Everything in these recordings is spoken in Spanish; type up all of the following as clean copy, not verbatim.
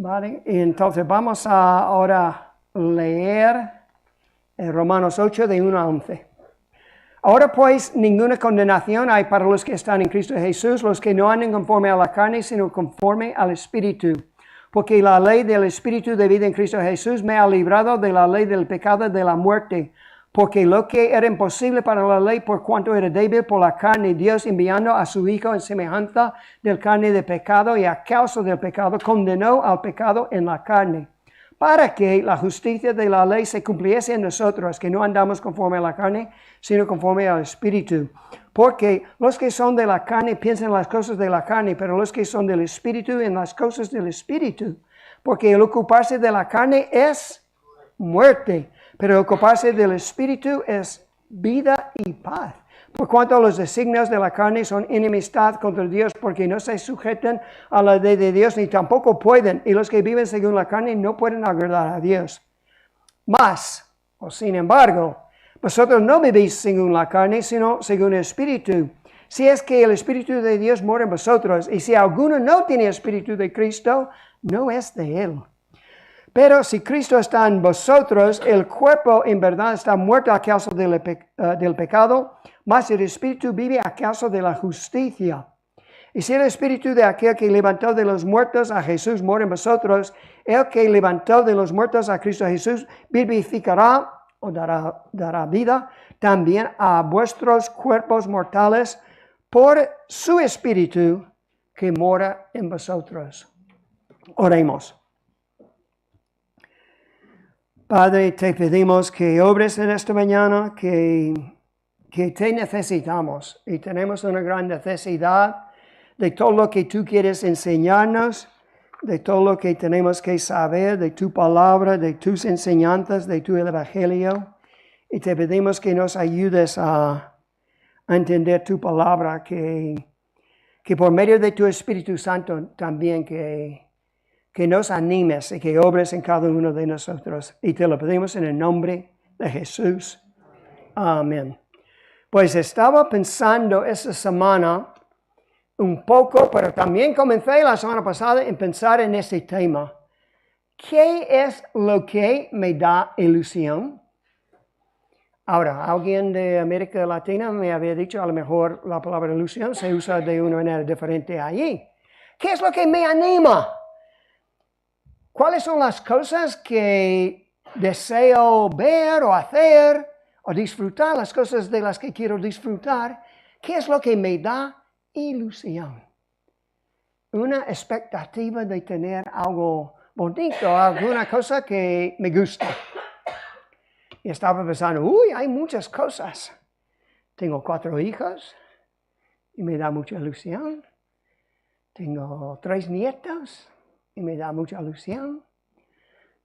Vale, y entonces vamos a ahora leer Romanos 8 de 1 a 11. Ahora pues ninguna condenación hay para los que están en Cristo Jesús, los que no andan conforme a la carne, sino conforme al Espíritu. Porque la ley del Espíritu de vida en Cristo Jesús me ha librado de la ley del pecado y de la muerte. Porque lo que era imposible para la ley, por cuanto era débil por la carne, Dios enviando a su Hijo en semejanza del carne de pecado y a causa del pecado, condenó al pecado en la carne, para que la justicia de la ley se cumpliese en nosotros, que no andamos conforme a la carne, sino conforme al Espíritu. Porque los que son de la carne piensan en las cosas de la carne, pero los que son del Espíritu en las cosas del Espíritu. Porque el ocuparse de la carne es muerte, pero ocuparse del Espíritu es vida y paz. Por cuanto los designios de la carne son enemistad contra Dios, porque no se sujetan a la ley de Dios, ni tampoco pueden, y los que viven según la carne no pueden agradar a Dios. Mas, o sin embargo, vosotros no vivís según la carne, sino según el Espíritu. Si es que el Espíritu de Dios mora en vosotros, y si alguno no tiene el Espíritu de Cristo, no es de él. Pero si Cristo está en vosotros, el cuerpo en verdad está muerto a causa del pecado, mas el Espíritu vive a causa de la justicia. Y si el Espíritu de aquel que levantó de los muertos a Jesús mora en vosotros, el que levantó de los muertos a Cristo Jesús vivificará o dará vida también a vuestros cuerpos mortales por su Espíritu que mora en vosotros. Oremos. Padre, te pedimos que obres en esta mañana, que te necesitamos y tenemos una gran necesidad de todo lo que tú quieres enseñarnos, de todo lo que tenemos que saber, de tu palabra, de tus enseñanzas, de tu evangelio. Y te pedimos que nos ayudes a entender tu palabra, que por medio de tu Espíritu Santo también que nos animes y que obres en cada uno de nosotros. Y te lo pedimos en el nombre de Jesús. Amén. Pues estaba pensando esta semana un poco, pero también comencé la semana pasada en pensar en este tema. ¿Qué es lo que me da ilusión? Ahora, alguien de América Latina me había dicho, a lo mejor la palabra ilusión se usa de una manera diferente allí. ¿Qué es lo que me anima? ¿Cuáles son las cosas que deseo ver o hacer o disfrutar, las cosas de las que quiero disfrutar? ¿Qué es lo que me da ilusión? Una expectativa de tener algo bonito, alguna cosa que me gusta. Y estaba pensando, hay muchas cosas. Tengo 4 hijos y me da mucha ilusión. Tengo 3 nietos. Y me da mucha ilusión.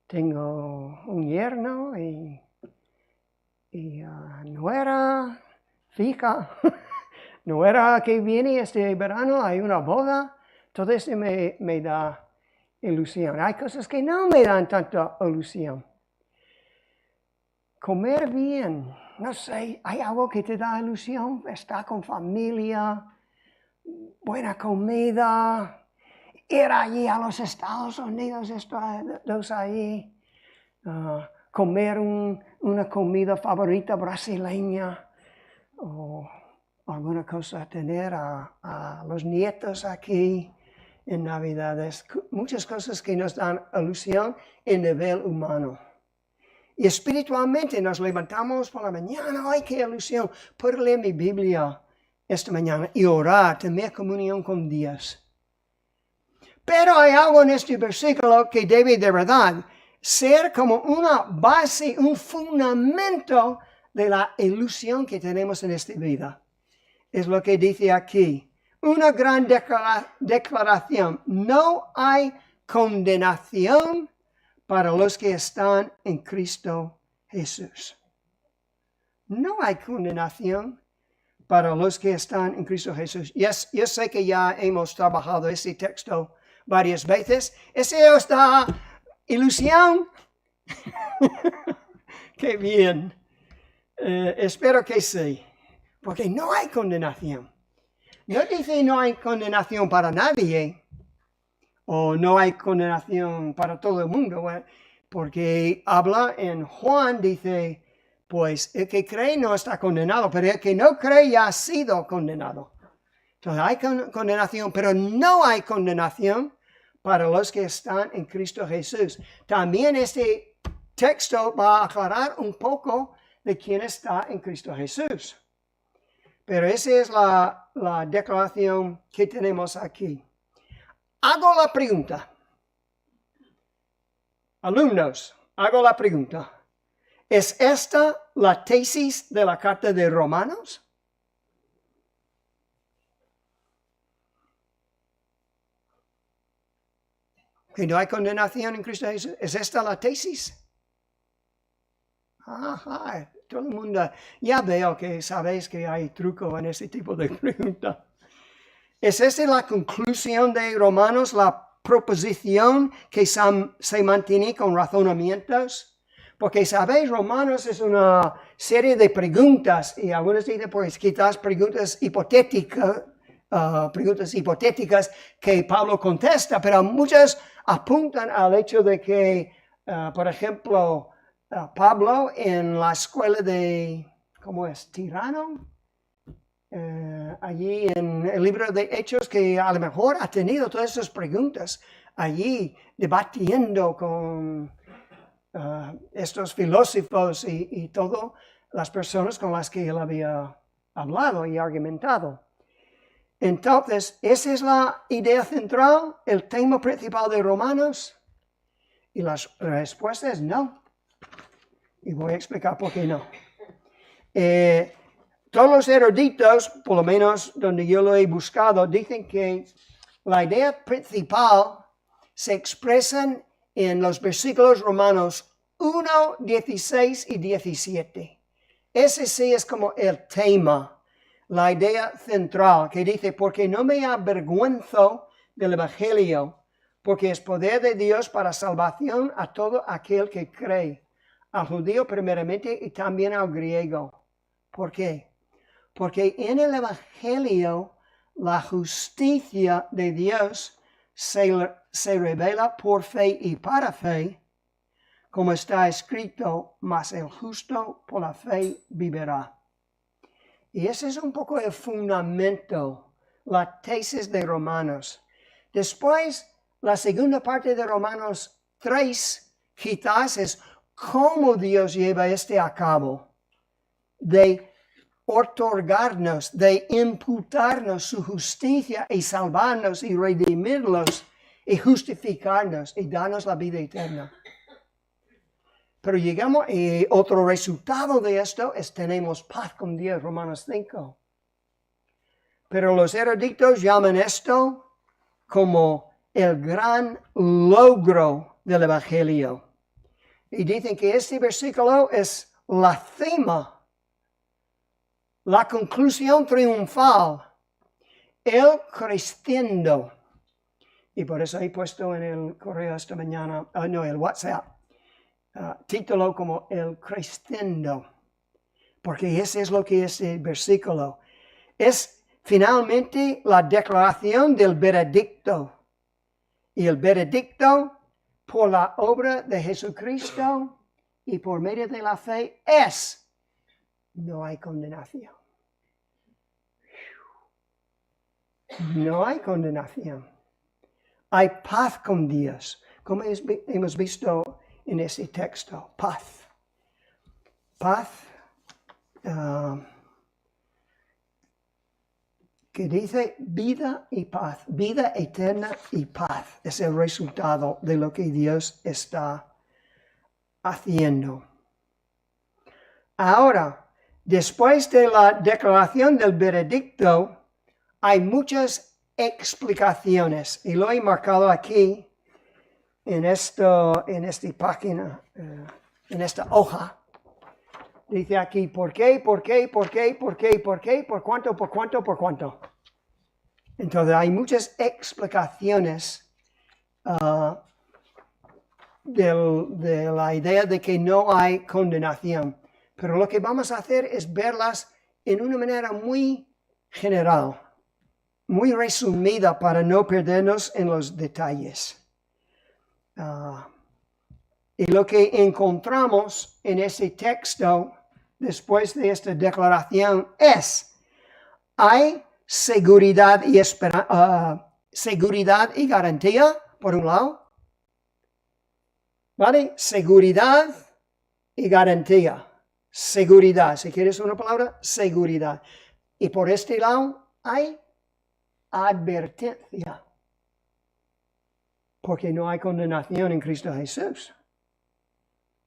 Tengo un yerno y nuera fija. Nuera que viene este verano, hay una boda. Todo eso me da ilusión. Hay cosas que no me dan tanta ilusión. Comer bien. No sé, ¿hay algo que te da ilusión? Estar con familia, buena comida. Ir allí a los Estados Unidos, estos ahí, comer una comida favorita brasileña, o alguna cosa, tener a los nietos aquí en Navidades. Muchas cosas que nos dan ilusión en nivel humano. Y espiritualmente nos levantamos por la mañana, ¡ay, qué ilusión! Puedo leer mi Biblia esta mañana y orar, tener comunión con Dios. Pero hay algo en este versículo que debe de verdad ser como una base, un fundamento de la ilusión que tenemos en esta vida. Es lo que dice aquí. Una gran declaración. No hay condenación para los que están en Cristo Jesús. No hay condenación para los que están en Cristo Jesús. Yo sé que ya hemos trabajado ese texto varias veces. ¿Ese os da ilusión? ¡Qué bien! Espero que sí. Porque no hay condenación. No dice no hay condenación para nadie. o no hay condenación para todo el mundo, porque habla en Juan, dice, pues el que cree no está condenado, pero el que no cree ya ha sido condenado. Entonces hay condenación, pero no hay condenación para los que están en Cristo Jesús. También este texto va a aclarar un poco de quién está en Cristo Jesús. Pero esa es la declaración que tenemos aquí. Hago la pregunta. Alumnos, hago la pregunta. ¿Es esta la tesis de la carta de Romanos? ¿Que no hay condenación en Cristo Jesús? ¿Es esta la tesis? Ajá, todo el mundo, ya veo que sabéis que hay truco en este tipo de preguntas. ¿Es esta la conclusión de Romanos, la proposición que se mantiene con razonamientos? Porque sabéis, Romanos es una serie de preguntas, y algunos dicen, pues quizás preguntas hipotéticas que Pablo contesta, pero muchas apuntan al hecho de que, por ejemplo, Pablo en la escuela de, ¿cómo es? Tirano, allí en el libro de Hechos, que a lo mejor ha tenido todas esas preguntas allí debatiendo con estos filósofos y todas las personas con las que él había hablado y argumentado. Entonces, esa es la idea central, el tema principal de Romanos, y la respuesta es no. Y voy a explicar por qué no. Todos los eruditos, por lo menos donde yo lo he buscado, dicen que la idea principal se expresa en los versículos Romanos 1, 16 y 17. Ese sí es como el tema, la idea central, que dice, porque no me avergüenzo del Evangelio, porque es poder de Dios para salvación a todo aquel que cree, al judío primeramente y también al griego. ¿Por qué? Porque en el Evangelio la justicia de Dios se revela por fe y para fe, como está escrito, mas el justo por la fe vivirá. Y ese es un poco el fundamento, la tesis de Romanos. Después, la segunda parte de Romanos 3, quizás es cómo Dios lleva a cabo, de otorgarnos, de imputarnos su justicia y salvarnos y redimirnos y justificarnos y darnos la vida eterna. Pero llegamos, y otro resultado de esto es tenemos paz con Dios, Romanos 5. Pero los eruditos llaman esto como el gran logro del Evangelio. Y dicen que este versículo es la cima, la conclusión triunfal, el crescendo. Y por eso he puesto en el correo esta mañana, el WhatsApp, título como el crescendo, porque ese es lo que es el versículo. Es finalmente la declaración del veredicto. Y el veredicto por la obra de Jesucristo y por medio de la fe es: no hay condenación. No hay condenación. Hay paz con Dios, como hemos visto en ese texto. Paz. Paz que dice vida y paz, vida eterna y paz. Es el resultado de lo que Dios está haciendo. Ahora, después de la declaración del veredicto, hay muchas explicaciones, y lo he marcado aquí en esta página, en esta hoja. Dice aquí, ¿por qué? ¿Por qué? ¿Por qué? ¿Por qué? ¿Por qué? ¿Por cuánto? ¿Por cuánto? ¿Por cuánto? Entonces hay muchas explicaciones de la idea de que no hay condenación. Pero lo que vamos a hacer es verlas en una manera muy general. muy resumida para no perdernos en los detalles. Y lo que encontramos en ese texto, después de esta declaración, es, hay seguridad y seguridad y garantía, por un lado. ¿Vale? Seguridad y garantía. Seguridad. Si quieres una palabra, seguridad. Y por este lado hay advertencia. Porque no hay condenación en Cristo Jesús.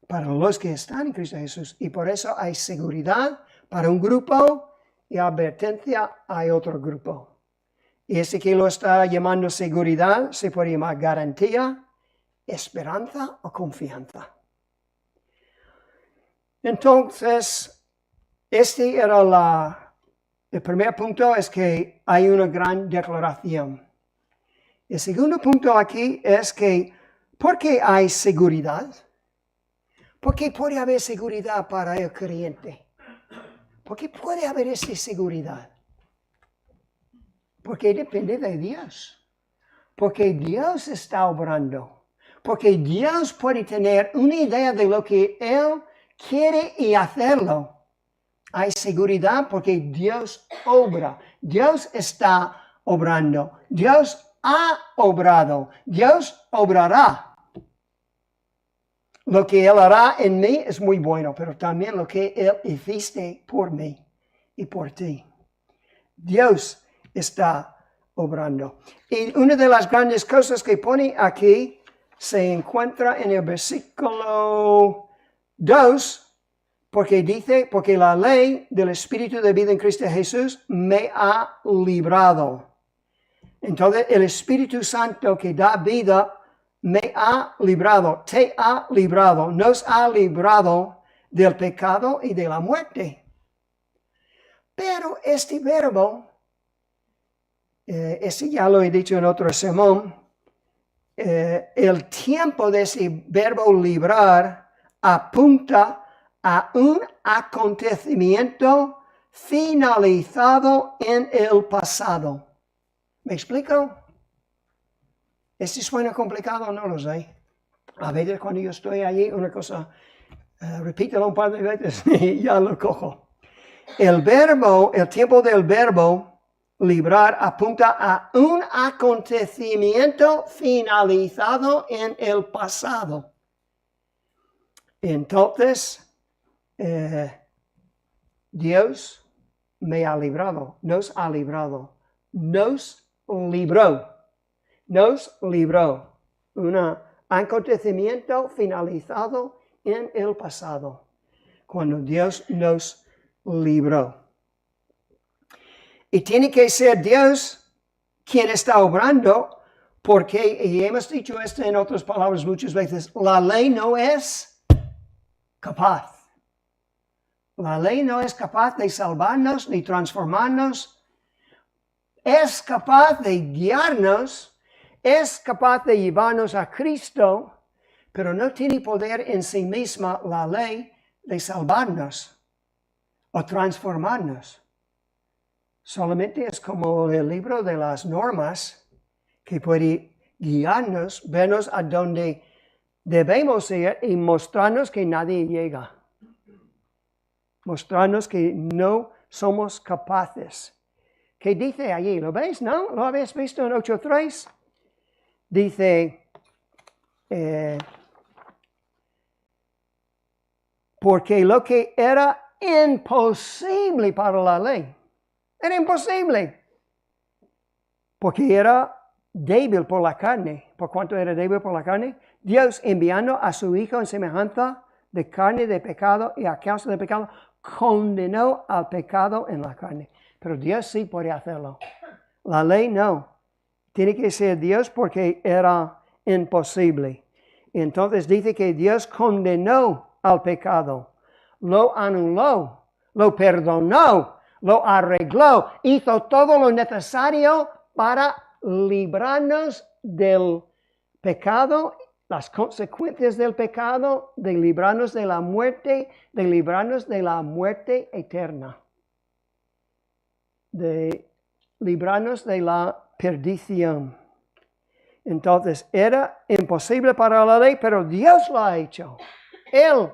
Para los que están en Cristo Jesús. Y por eso hay seguridad para un grupo y advertencia hay otro grupo. Y ese que lo está llamando seguridad se puede llamar garantía, esperanza o confianza. Entonces, este era el primer punto, es que hay una gran declaración. El segundo punto aquí es que, ¿por qué hay seguridad? ¿Por qué puede haber seguridad para el creyente? ¿Por qué puede haber esa seguridad? Porque depende de Dios. Porque Dios está obrando. Porque Dios puede tener una idea de lo que Él quiere y hacerlo. Hay seguridad porque Dios obra. Dios está obrando. Dios ha obrado. Dios obrará. Lo que Él hará en mí es muy bueno, pero también lo que Él hiciste por mí y por ti. Dios está obrando. Y una de las grandes cosas que pone aquí se encuentra en el versículo 2, porque dice, porque la ley del Espíritu de vida en Cristo Jesús me ha librado. Entonces el Espíritu Santo que da vida me ha librado, te ha librado, nos ha librado del pecado y de la muerte. Pero este verbo, ese ya lo he dicho en otro sermón, el tiempo de ese verbo librar apunta a un acontecimiento finalizado en el pasado. ¿Me explico? ¿Este suena complicado? No lo sé. A veces cuando yo estoy allí, una cosa, repítelo un par de veces y ya lo cojo. El tiempo del verbo librar apunta a un acontecimiento finalizado en el pasado. Entonces, Dios me ha librado, nos ha librado, nos libró. Nos libró. Un acontecimiento finalizado en el pasado, cuando Dios nos libró. Y tiene que ser Dios quien está obrando, porque, y hemos dicho esto en otras palabras muchas veces, la ley no es capaz. La ley no es capaz de salvarnos ni transformarnos. Es capaz de guiarnos. Es capaz de llevarnos a Cristo, pero no tiene poder en sí misma la ley de salvarnos o transformarnos. Solamente es como el libro de las normas que puede guiarnos, vernos a donde debemos ir y mostrarnos que nadie llega. Mostrarnos que no somos capaces. ¿Qué dice allí? ¿Lo veis? ¿No? ¿Lo habéis visto en 8.3? Dice, porque lo que era imposible para la ley, era imposible, porque era débil por la carne. ¿Por cuánto era débil por la carne? Dios enviando a su Hijo en semejanza de carne de pecado y a causa del pecado, condenó al pecado en la carne. Pero Dios sí puede hacerlo. La ley no. Tiene que ser Dios porque era imposible. Entonces dice que Dios condenó al pecado, lo anuló, lo perdonó, lo arregló, hizo todo lo necesario para librarnos del pecado, las consecuencias del pecado, de librarnos de la muerte eterna. De librarnos de la perdición. Entonces, era imposible para la ley, pero Dios lo ha hecho. Él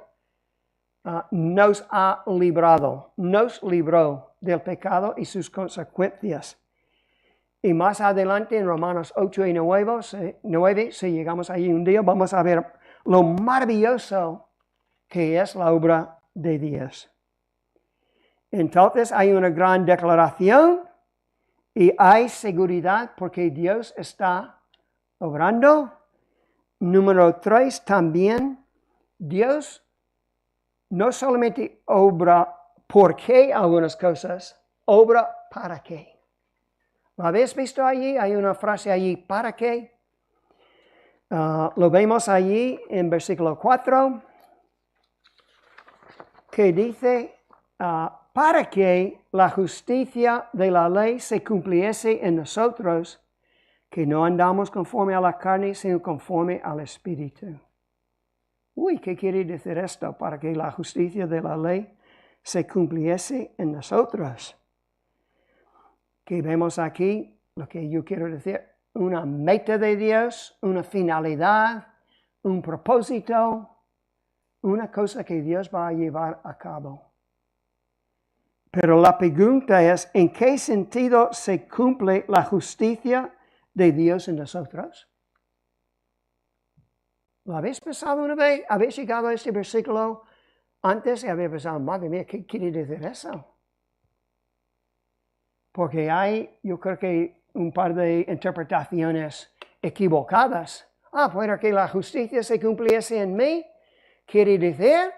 nos ha librado, nos libró del pecado y sus consecuencias. Y más adelante en Romanos 8 y 9, si llegamos ahí un día, vamos a ver lo maravilloso que es la obra de Dios. Entonces hay una gran declaración y hay seguridad porque Dios está obrando. Número 3, también Dios no solamente obra por qué algunas cosas, obra para qué. ¿Lo habéis visto allí? Hay una frase allí, ¿para qué? Lo vemos allí en versículo 4, que dice, para que la justicia de la ley se cumpliese en nosotros, que no andamos conforme a la carne, sino conforme al Espíritu. Uy, ¿qué quiere decir esto? Para que la justicia de la ley se cumpliese en nosotros. Que vemos aquí, lo que yo quiero decir, una meta de Dios, una finalidad, un propósito, una cosa que Dios va a llevar a cabo. Pero la pregunta es, ¿en qué sentido se cumple la justicia de Dios en nosotros? ¿Lo habéis pensado una vez? ¿Habéis llegado a este versículo antes y habéis pensado, madre mía, ¿qué quiere decir eso? Porque hay, yo creo que un par de interpretaciones equivocadas. Para que la justicia se cumpliese en mí, quiere decir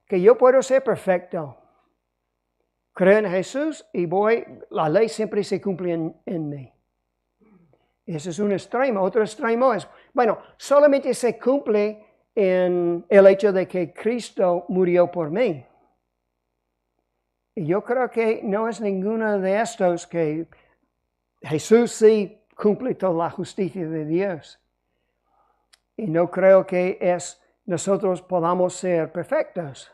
que yo puedo ser perfecto. Creo en Jesús y la ley siempre se cumple en mí. Ese es un extremo. Otro extremo es, solamente se cumple en el hecho de que Cristo murió por mí. Y yo creo que no es ninguno de estos que Jesús sí cumple toda la justicia de Dios. Y no creo que nosotros podamos ser perfectos.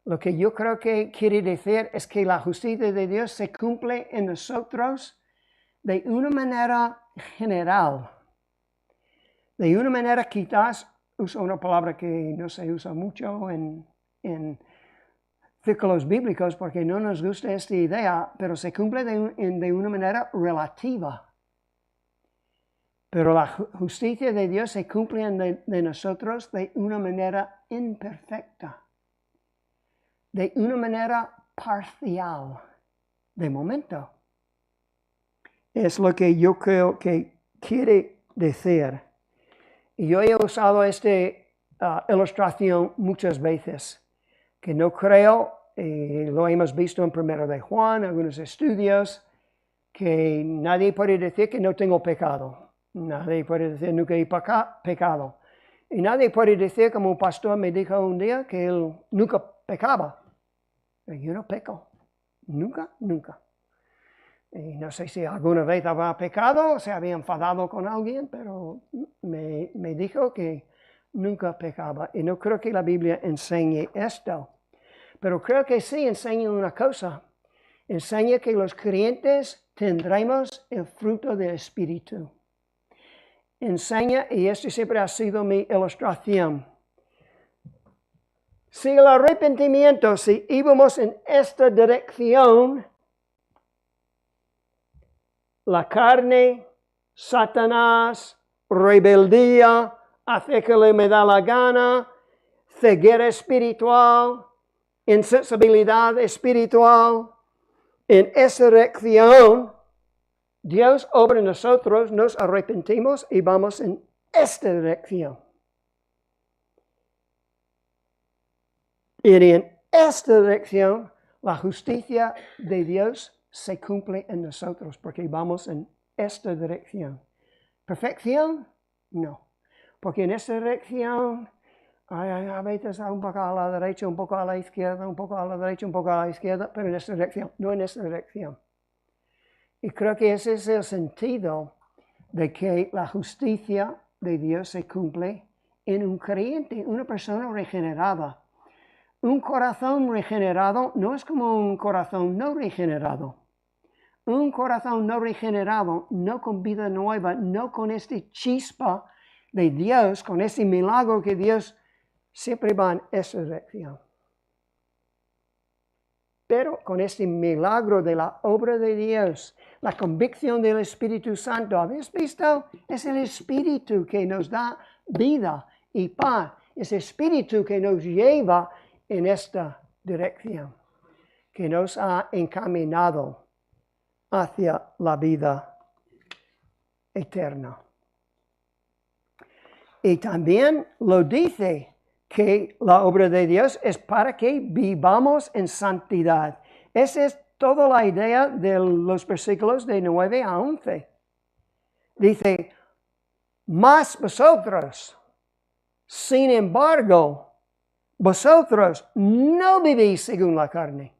Lo que yo creo que quiere decir es que la justicia de Dios se cumple en nosotros de una manera general. De una manera, quizás, uso una palabra que no se usa mucho en círculos bíblicos porque no nos gusta esta idea, pero se cumple de una manera relativa. Pero la justicia de Dios se cumple de nosotros de una manera imperfecta, de una manera parcial, de momento. Es lo que yo creo que quiere decir. Y yo he usado esta ilustración muchas veces, que no creo, lo hemos visto en 1 de Juan, algunos estudios, que nadie puede decir que no tengo pecado. Nadie puede decir nunca he pecado. Y nadie puede decir, como un pastor me dijo un día, que él nunca pecaba. Yo no peco. Nunca. Y no sé si alguna vez había pecado o se había enfadado con alguien, pero me dijo que nunca pecaba. Y no creo que la Biblia enseñe esto. Pero creo que sí enseña una cosa. Enseña que los creyentes tendremos el fruto del Espíritu. Enseña, y esto siempre ha sido mi ilustración. Si el arrepentimiento, si íbamos en esta dirección, la carne, Satanás, rebeldía, hacer que me da la gana, ceguera espiritual, insensibilidad espiritual, en esa dirección, Dios obra en nosotros, nos arrepentimos y vamos en esta dirección. Y en esta dirección, la justicia de Dios se cumple en nosotros porque vamos en esta dirección. ¿Perfección? No. Porque en esta dirección, a veces un poco a la derecha, un poco a la izquierda, un poco a la derecha, un poco a la izquierda, pero en esta dirección, no en esta dirección. Y creo que ese es el sentido de que la justicia de Dios se cumple en un creyente, una persona regenerada. Un corazón regenerado no es como un corazón no regenerado. un corazón no regenerado, no con vida nueva, no con este chispa de Dios, con ese milagro que Dios siempre va en esa dirección. Pero con este milagro de la obra de Dios, la convicción del Espíritu Santo, ¿habéis visto? Es el Espíritu que nos da vida y paz. Es el Espíritu que nos lleva en esta dirección, que nos ha encaminado hacia la vida eterna. Y también lo dice que la obra de Dios es para que vivamos en santidad. Esa es toda la idea de los versículos de 9 a 11. Dice, mas vosotros, sin embargo, vosotros no vivís según la carne.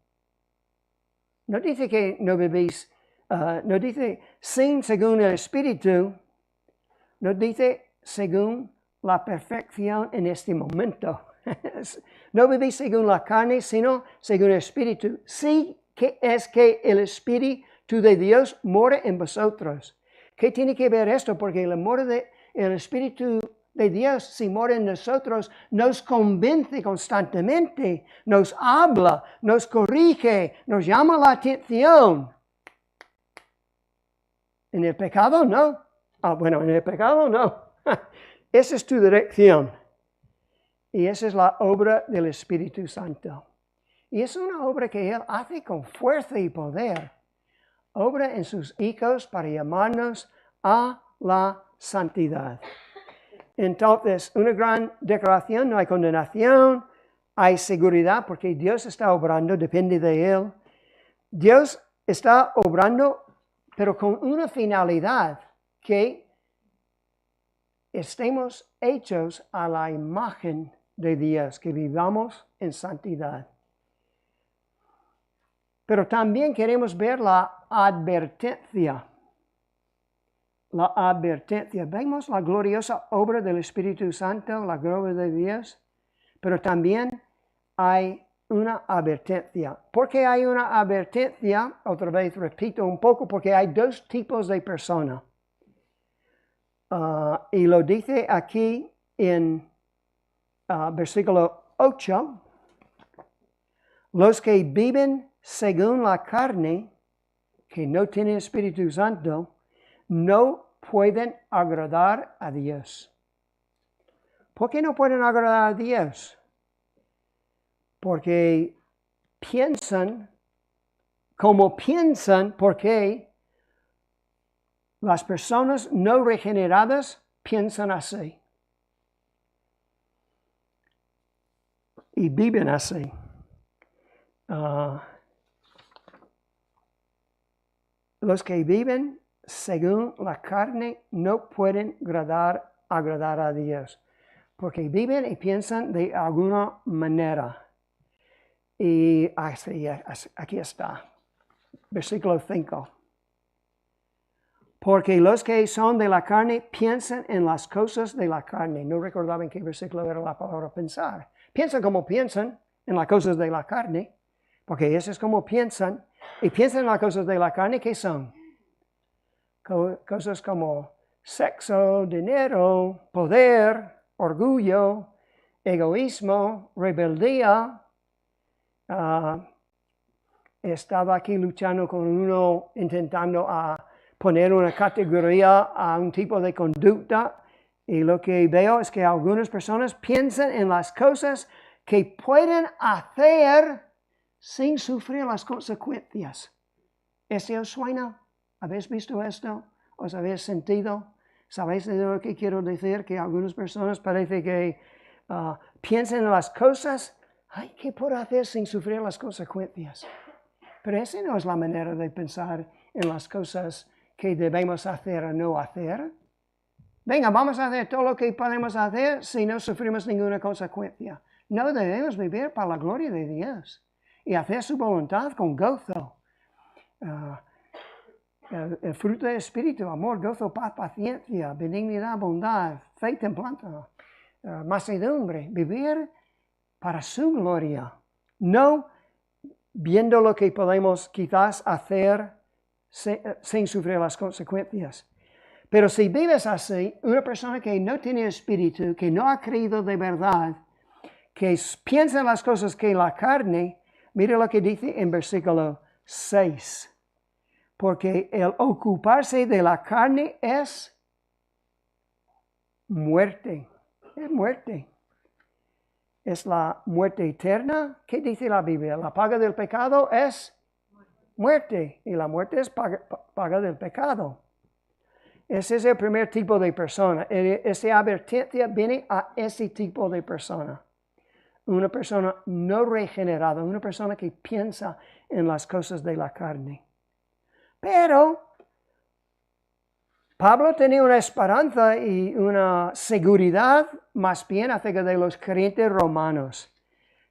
No dice que no vivís, no dice según el Espíritu, no dice según la perfección en este momento. No vivís según la carne, sino según el Espíritu. Sí que es que el Espíritu de Dios mora en vosotros. ¿Qué tiene que ver esto? Porque el Espíritu de Dios, si mora en nosotros, nos convence constantemente, nos habla, nos corrige, nos llama la atención. En el pecado no. En el pecado no. Esa es tu dirección. Y esa es la obra del Espíritu Santo. Y es una obra que Él hace con fuerza y poder. Obra en sus hijos para llamarnos a la santidad. Entonces, una gran declaración, no hay condenación, hay seguridad porque Dios está obrando, depende de Él. Dios está obrando, pero con una finalidad, que estemos hechos a la imagen de Dios, que vivamos en santidad. Pero también queremos ver la advertencia. La advertencia. Vemos la gloriosa obra del Espíritu Santo, la gloria de Dios, pero también hay una advertencia. ¿Por qué hay una advertencia? Otra vez repito un poco, porque hay dos tipos de personas. Y lo dice aquí en versículo 8. Los que viven según la carne, que no tienen Espíritu Santo, no pueden agradar a Dios. ¿Por qué no pueden agradar a Dios? Porque piensan como piensan, porque las personas no regeneradas piensan así. Y viven así. Los que viven según la carne no pueden agradar a Dios, porque viven y piensan de alguna manera. Y aquí está, versículo 5. Porque los que son de la carne piensan en las cosas de la carne. No recordaba en qué versículo era la palabra pensar. Piensan como piensan en las cosas de la carne, porque eso es como piensan. Y piensan en las cosas de la carne, ¿qué son? Cosas como sexo, dinero, poder, orgullo, egoísmo, rebeldía. Estaba aquí luchando con uno, intentando poner una categoría a un tipo de conducta, y lo que veo es que algunas personas piensan en las cosas que pueden hacer sin sufrir las consecuencias. ¿Eso os suena? ¿Habéis visto esto? ¿Os habéis sentido? ¿Sabéis de lo que quiero decir? Que algunas personas parece que piensan en las cosas que puedo hacer sin sufrir las consecuencias. Pero esa no es la manera de pensar en las cosas que debemos hacer o no hacer. Venga, vamos a hacer todo lo que podemos hacer si no sufrimos ninguna consecuencia. No, debemos vivir para la gloria de Dios y hacer su voluntad con gozo. El fruto del Espíritu, amor, gozo, paz, paciencia, benignidad, bondad, fe, templanza, mansedumbre. Vivir para su gloria. No viendo lo que podemos quizás hacer sin sufrir las consecuencias. Pero si vives así, una persona que no tiene espíritu, que no ha creído de verdad, que piensa en las cosas que la carne, mire lo que dice en versículo 6. Porque el ocuparse de la carne es muerte. Es muerte. Es la muerte eterna. ¿Qué dice la Biblia? La paga del pecado es muerte. Y la muerte es paga del pecado. Ese es el primer tipo de persona. Esa advertencia viene a ese tipo de persona. Una persona no regenerada, una persona que piensa en las cosas de la carne. Pero Pablo tenía una esperanza y una seguridad más bien acerca de los creyentes romanos,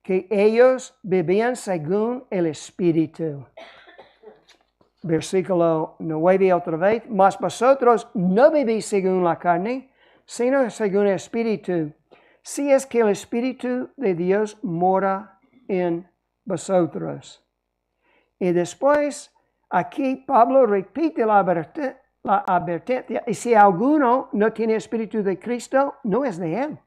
que ellos vivían según el Espíritu. Versículo 9 otra vez, mas vosotros no vivís según la carne, sino según el Espíritu, si es que el Espíritu de Dios mora en vosotros. Y después, aquí Pablo repite la advertencia, y si alguno no tiene Espíritu de Cristo, no es de él.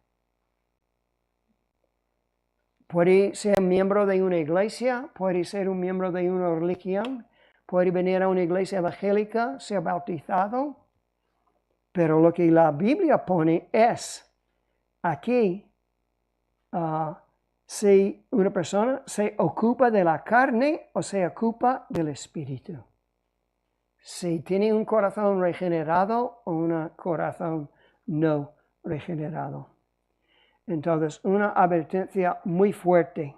Puede ser miembro de una iglesia, puede ser un miembro de una religión, puede venir a una iglesia evangélica, ser bautizado, pero lo que la Biblia pone es, aquí, si una persona se ocupa de la carne o se ocupa del Espíritu. Si tiene un corazón regenerado o un corazón no regenerado. Entonces, una advertencia muy fuerte.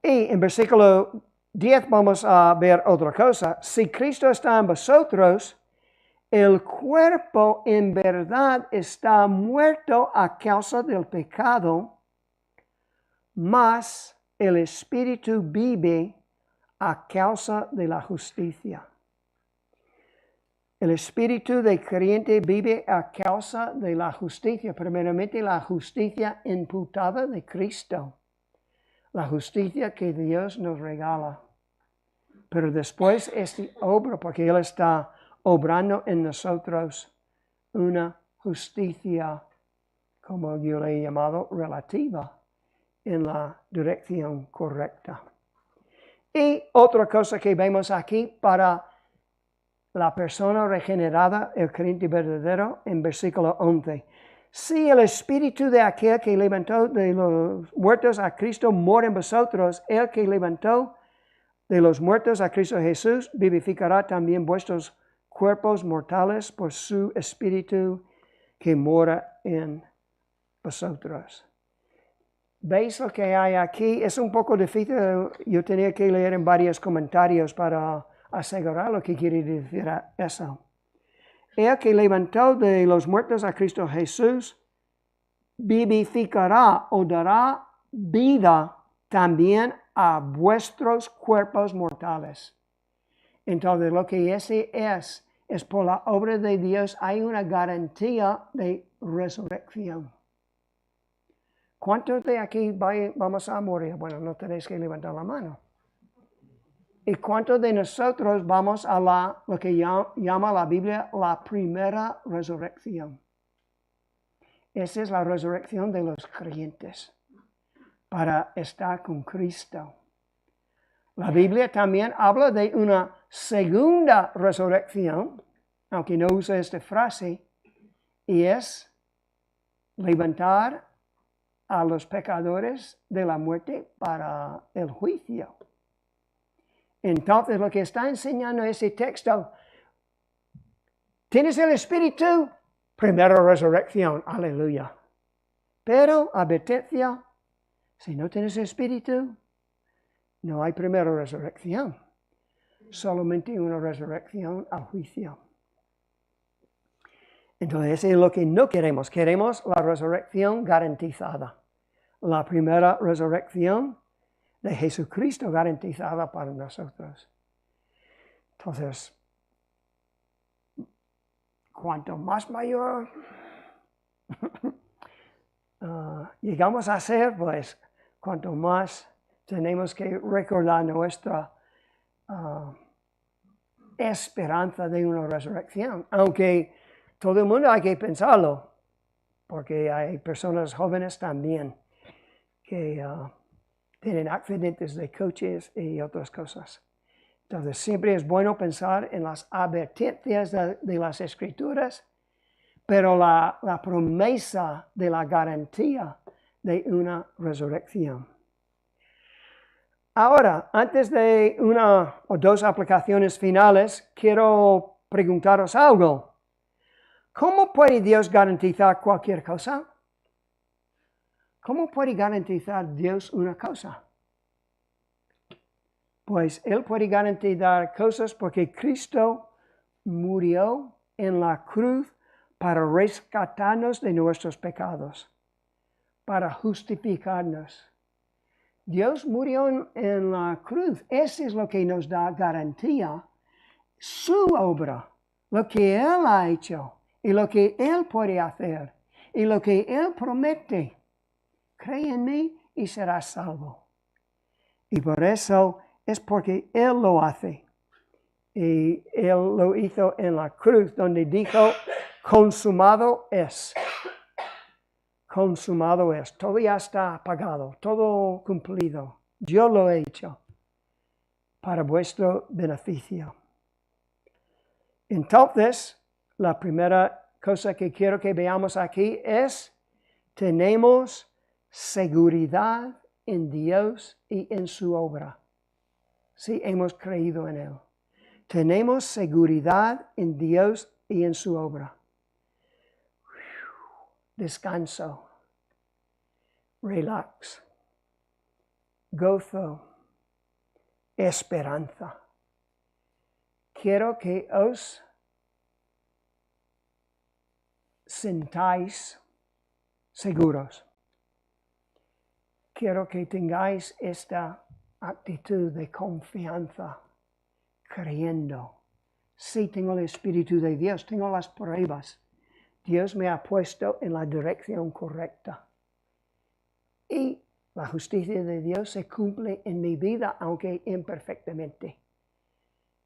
Y en versículo 10 vamos a ver otra cosa. Si Cristo está en vosotros, el cuerpo en verdad está muerto a causa del pecado, mas el Espíritu vive a causa de la justicia. El espíritu de creyente vive a causa de la justicia, primeramente la justicia imputada de Cristo, la justicia que Dios nos regala. Pero después este obra, porque Él está obrando en nosotros una justicia, como yo le he llamado, relativa, en la dirección correcta. Y otra cosa que vemos aquí para la persona regenerada, el creyente verdadero, en versículo 11. Si el espíritu de aquel que levantó de los muertos a Cristo mora en vosotros, el que levantó de los muertos a Cristo Jesús vivificará también vuestros cuerpos mortales por su espíritu que mora en vosotros. ¿Veis lo que hay aquí? Es un poco difícil, yo tenía que leer en varios comentarios para asegurar lo que quiere decir eso. El que levantó de los muertos a Cristo Jesús vivificará o dará vida también a vuestros cuerpos mortales. Entonces lo que ese es por la obra de Dios hay una garantía de resurrección. ¿Cuántos de aquí vamos a morir? Bueno, no tenéis que levantar la mano. ¿Y cuántos de nosotros vamos a lo que llama la Biblia la primera resurrección? Esa es la resurrección de los creyentes para estar con Cristo. La Biblia también habla de una segunda resurrección, aunque no usa esta frase, y es levantar a los pecadores de la muerte para el juicio. Entonces, lo que está enseñando ese texto, ¿tienes el Espíritu? Primera resurrección, aleluya. Pero, advertencia, si no tienes Espíritu, no hay primera resurrección. Solamente una resurrección al juicio. Entonces, eso es lo que no queremos. Queremos la resurrección garantizada. La primera resurrección de Jesucristo garantizada para nosotros. Entonces, cuanto más mayor llegamos a ser, pues, cuanto más tenemos que recordar nuestra esperanza de una resurrección, aunque todo el mundo hay que pensarlo, porque hay personas jóvenes también que tienen accidentes de coches y otras cosas. Entonces siempre es bueno pensar en las advertencias de las Escrituras, pero la promesa de la garantía de una resurrección. Ahora, antes de una o dos aplicaciones finales, quiero preguntaros algo. ¿Cómo puede Dios garantizar cualquier cosa? ¿Cómo puede garantizar Dios una cosa? Pues Él puede garantizar cosas porque Cristo murió en la cruz para rescatarnos de nuestros pecados, para justificarnos. Dios murió en la cruz. Eso es lo que nos da garantía. Su obra, lo que Él ha hecho y lo que Él puede hacer y lo que Él promete. Cree en mí y serás salvo. Y por eso es porque Él lo hace. Y Él lo hizo en la cruz, donde dijo, consumado es. Consumado es. Todo ya está pagado, todo cumplido. Yo lo he hecho para vuestro beneficio. Entonces, la primera cosa que quiero que veamos aquí es, tenemos seguridad en Dios y en su obra. Si hemos creído en Él. Tenemos seguridad en Dios y en su obra. Descanso. Relax. Gozo. Esperanza. Quiero que os sintáis seguros. Quiero que tengáis esta actitud de confianza, creyendo. Sí, tengo el Espíritu de Dios, tengo las pruebas. Dios me ha puesto en la dirección correcta. Y la justicia de Dios se cumple en mi vida, aunque imperfectamente,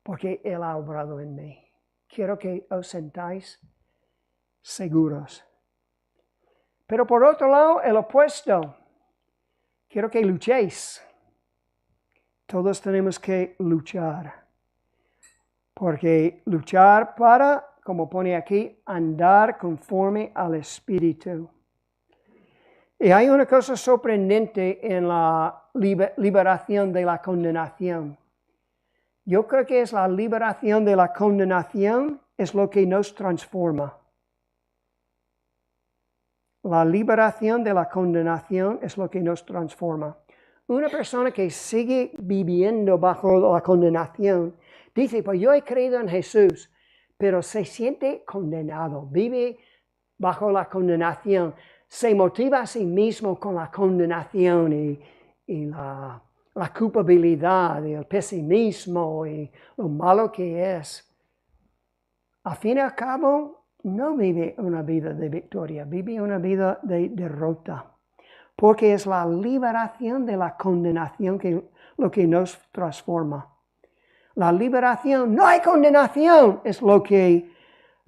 porque Él ha obrado en mí. Quiero que os sentáis seguros. Pero por otro lado, el opuesto. Quiero que luchéis. Todos tenemos que luchar. Porque luchar para, como pone aquí, andar conforme al Espíritu. Y hay una cosa sorprendente en la liberación de la condenación. Yo creo que es la liberación de la condenación es lo que nos transforma. La liberación de la condenación es lo que nos transforma. Una persona que sigue viviendo bajo la condenación dice, pues yo he creído en Jesús, pero se siente condenado, vive bajo la condenación, se motiva a sí mismo con la condenación y la culpabilidad y el pesimismo y lo malo que es. Al fin y al cabo, no vive una vida de victoria, vive una vida de derrota. Porque es la liberación de la condenación lo que nos transforma. La liberación, no hay condenación, es lo que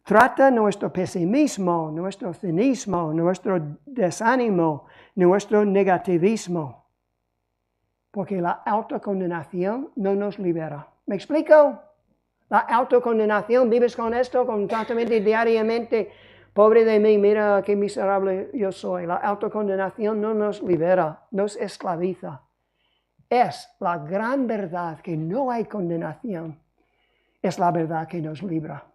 trata nuestro pesimismo, nuestro cinismo, nuestro desánimo, nuestro negativismo. Porque la autocondenación no nos libera. ¿Me explico? La autocondenación, vives con esto constantemente, diariamente. Pobre de mí, mira qué miserable yo soy. La autocondenación no nos libera, nos esclaviza. Es la gran verdad que no hay condenación. Es la verdad que nos libra,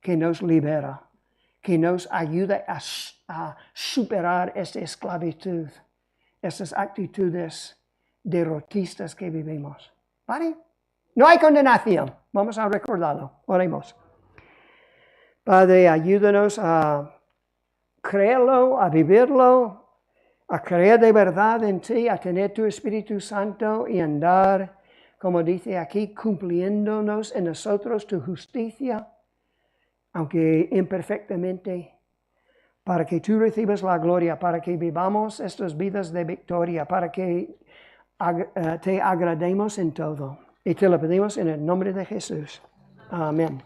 que nos libera, que nos ayuda a superar esta esclavitud, estas actitudes derrotistas que vivimos. ¿Vale? No hay condenación. Vamos a recordarlo. Oremos. Padre, ayúdanos a creerlo, a vivirlo, a creer de verdad en ti, a tener tu Espíritu Santo y andar, como dice aquí, cumpliéndonos en nosotros tu justicia, aunque imperfectamente, para que tú recibas la gloria, para que vivamos estas vidas de victoria, para que te agrademos en todo. Y te lo pedimos en el nombre de Jesús. Amén.